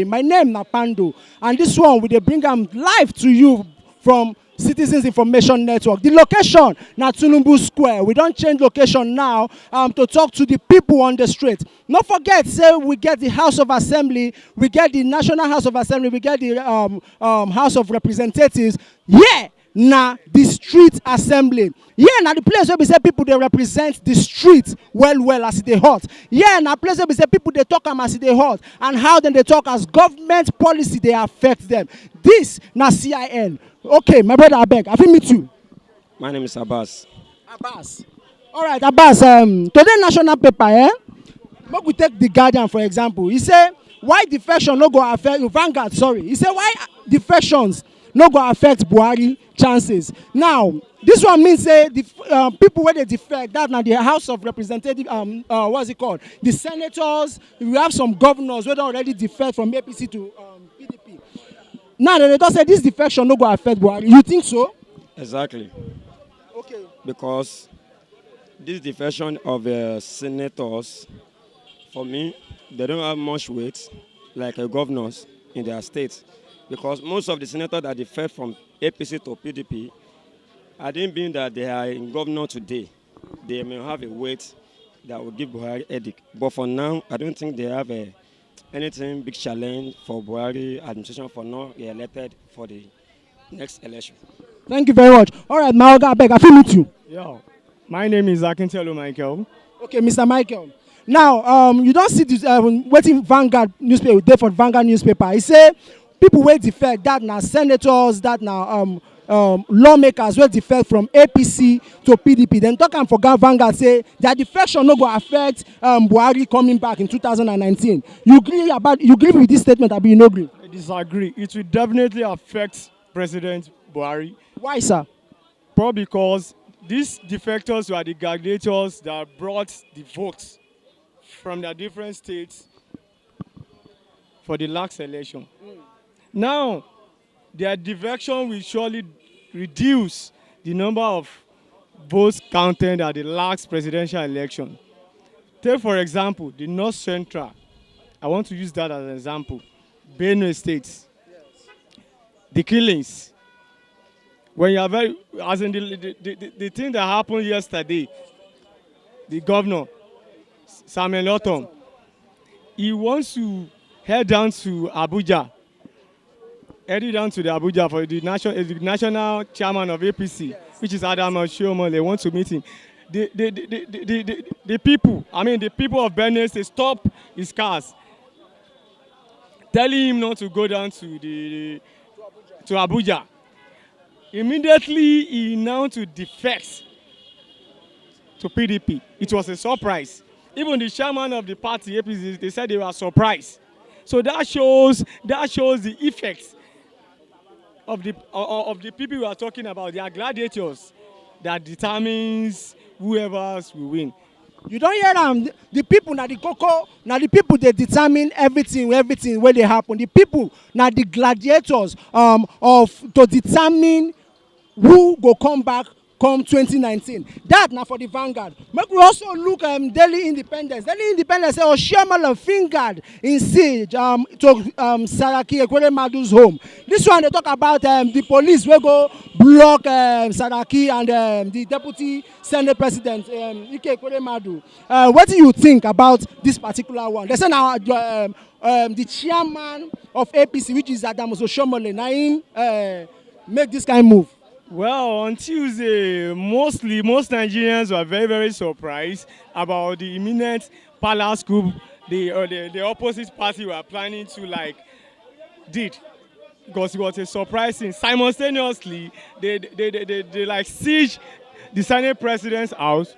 My name na Pando, and this one we dey bring am live to you from Citizens Information Network. The location na Tinubu Square. We don't change location now to talk to the people on the street. Not forget, say we get the House of Assembly, we get the National House of Assembly, we get the House of Representatives. Yeah, na the street assembly. Yeah, na the place where we say people they represent the street well as they hot. Yeah, na place where we say people they talk as they hot and how then they talk as government policy they affect them. This na CIN. Okay, my brother Abeg, I fit meet you. My name is Abbas. Abbas. All right, Abbas. Today national paper, Make we take the Guardian for example. He say why defection no go affect Vanguard. Sorry, he say why defections no go affect Buhari chances. Now, this one means say the people where they defect, that now the House of Representatives, what's it called? The senators, we have some governors who already defect from APC to PDP. Now they don't say this defection no go affect Buhari. You think so? Exactly. Okay. Because this defection of senators, for me, they don't have much weight like governors in their states. Because most of the senators that defect from APC to PDP, I didn't mean that they are in governor today. They may have a weight that will give Buhari a headache. But for now, I don't think they have anything big challenge for Buhari administration for not elected for the next election. Thank you very much. All right, Maoga, Abeg, I feel meet you. Yeah, my name is Akintelo Michael. Okay, Mr. Michael. Now, you don't see this waiting Vanguard newspaper, day for Vanguard newspaper. He say people will defect, that now senators, that now lawmakers will defect from APC to PDP. Then talk and forget Vanguard say that defection no go affect Buhari coming back in 2019. You agree with this statement? Abi you no agree? I disagree. It will definitely affect President Buhari. Why, sir? Probably because these defectors were the gladiators that brought the votes from the different states for the last election. Now, their defection will surely reduce the number of votes counted at the last presidential election. Take, for example, the North Central. I want to use that as an example. Benue State. Yes. The killings. When you are very, as in the thing that happened yesterday, the governor, Samuel Otom, he wants to head down to Abuja. Headed down to the Abuja for the national chairman of APC, yes, which is Adam Oshiomhole. They want to meet him. The people of Benin, they stop his cars, telling him not to go down to Abuja. Immediately, he announced to defect to PDP. It was a surprise. Even the chairman of the party, APC, they said they were surprised. So that shows the effects of the people we are talking about. They are gladiators that determines whoever will win. You don't hear them. The people na the cocoa, na the people they determine everything where they happen. The people na the gladiators to determine who go come back come 2019. That now for the Vanguard. Make we also look Daily Independence. Daily Independence say Oshiomhole fingered in siege to Saraki Ekweremadu's home. This one they talk about the police will go block Saraki and the deputy Senate President Ike Ekweremadu. What do you think about this particular one? They say now the chairman of APC, which is Adam Oshiomhole, now him make this kind of move. Well, on Tuesday, most Nigerians were very, very surprised about the imminent palace coup the opposite party were planning to did. Because it was a surprise thing. Simultaneously, they siege the Senate President's house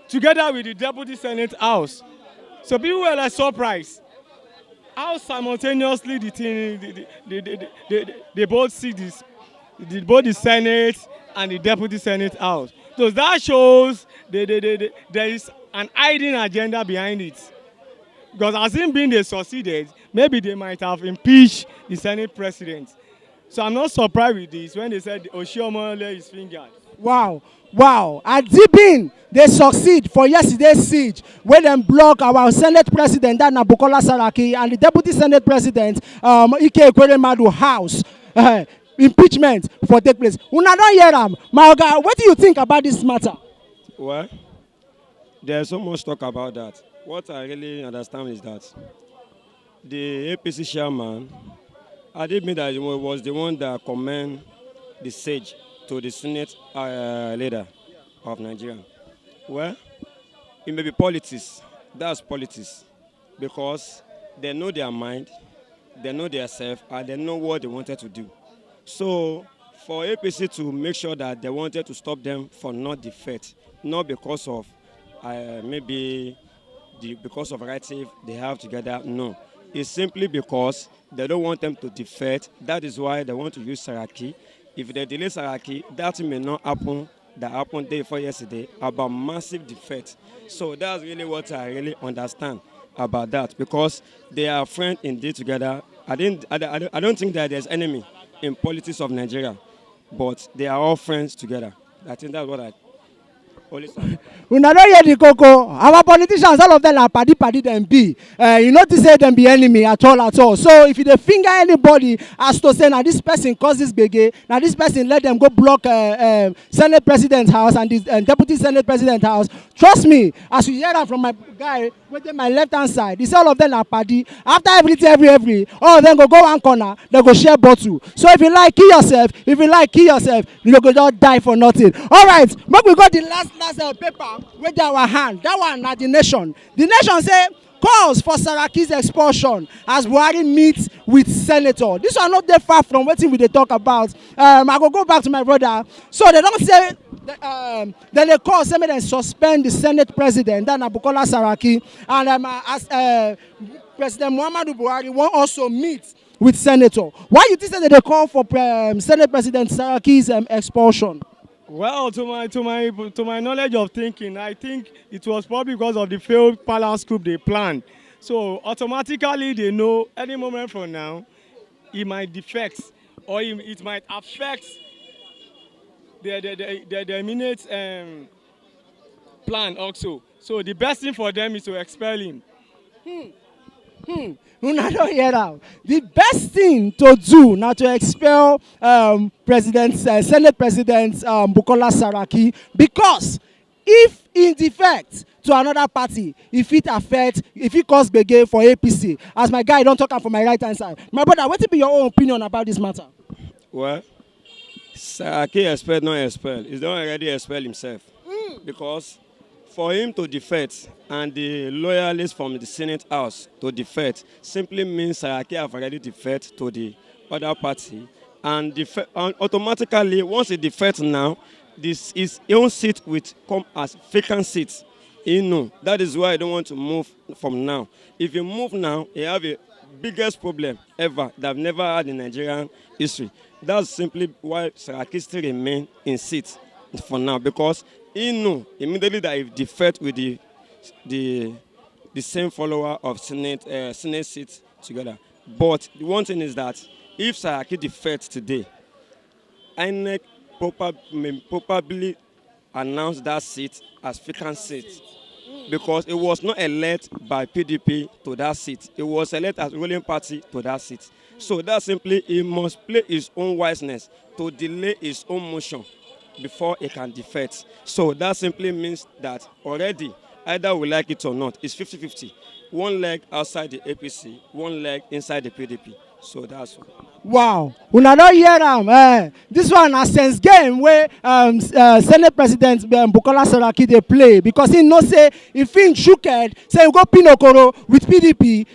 together with the Deputy Senate house. So people were surprised. How simultaneously they both see this. Both the Senate and the Deputy Senate House. So that shows there is an hidden agenda behind it. Because as in being they succeeded, maybe they might have impeached the Senate President. So I'm not surprised with this when they said Oshiomhole is fingered. Wow, wow. At Dibin, they succeed for yesterday's siege, where them block our Senate President, that Bukola Saraki, and the Deputy Senate President, Ike Ekweremadu house. Impeachment for take place. Una don hear am. My oga, what do you think about this matter? Well, there's so much talk about that. What I really understand is that the APC chairman, I did admit that he was the one that commend the siege to the Senate leader of Nigeria. Well, it may be politics. That's politics. Because they know their mind, they know their self, and they know what they wanted to do. So, for APC to make sure that they wanted to stop them from not defeat, not because of because of relative they have together, no. It's simply because they don't want them to defeat. That is why they want to use Saraki. If they delay Saraki, that may not happen. That happened day before yesterday about massive defeat. So that's really what I really understand about that, because they are friends indeed together. I don't think that there's enemy in politics of Nigeria, but they are all friends together. I think that's what I always say. Una don hear the koko. Our politicians, all of them are padi them be. You know to say them be enemy at all at all. So if you dey finger anybody as to say now this person cause this gbege, now this person let them go block Senate President's house and this Deputy Senate President's house. Trust me, as you hear that from my guy within my left hand side, he say all of them are padi. After every, all of them go one corner, they go share bottle. So if you like kill yourself, you go just die for nothing. All right, but we got the last paper with our hand. That one na the nation. The nation say calls for Saraki's expulsion as Buhari meets with senator. This one not that far from what we dey talk about. I go back to my brother. So they don't say then they call say make dem suspend the Senate president, that na Bukola Saraki, and as President Muhammadu Buhari wan also meet with senator. Why you think that they call for Senate President Saraki's expulsion? Well, to my knowledge of thinking, I think it was probably because of the failed palace coup they planned. So automatically they know any moment from now it might defect or it might affect the imminent plan also. So the best thing for them is to expel him. Una don't hear that. The best thing to do now to expel Senate President Bukola Saraki, because if in defect to another party, if it cause gbege for APC, as my guy don't talk am for my right hand side. My brother, what be your own opinion about this matter? Well, Saraki expel, not expel. He's not already expel himself. Because for him to defect and the loyalists from the Senate House to defect simply means Saraki have already defect to the other party. And automatically, once he defects now, this is his own seat will come as vacant seat. You know, that is why I don't want to move from now. If you move now, you have a biggest problem ever that I've never had in Nigerian history. That's simply why Saraki still remain in seat for now, because he knew immediately that if defect with the same follower of Senate seats together. But the one thing is that if Saraki defects today, INEC probably announce that seat as vacant seat, because it was not elected by PDP to that seat. It was elected as ruling party to that seat. So that simply he must play his own wiseness to delay his own motion before he can defect. So that simply means that already, either we like it or not, it's 50-50. One leg outside the APC, one leg inside the PDP. So that's what. Wow, una don hear am. This one na sense game where Senate President Bukola Saraki dey play, because he know say if he shook head say he go pin Okoro with PDP,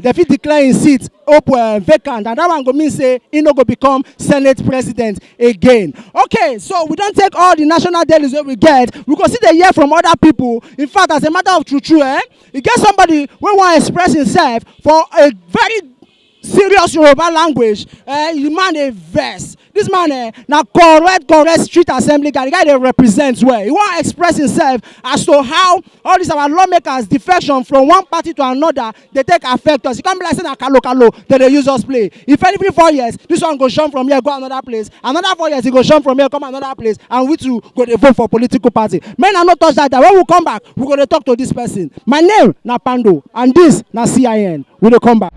they fit declare him seat vacant, and that one go mean say he no go become Senate President again. Okay, so we don't take all the national dailies wey we get. We go see the hear from other people. In fact, as a matter of true, you get somebody wey wan express himself for a very serious Yoruba language, the man dey vex. This man na correct street assembly guy. The guy dey represent well. He wan express himself as to how all these our lawmakers defection from one party to another dey take affect us. E come be like say na kalo dem dey use us play. If every 4 years this one go jump from here go another place, another 4 years he go jump from here come another place, and we too go dey vote for political party. Make I no touch that. When we come back, we go dey talk to this person. My name na Pando, and this na CIN. We dey come back.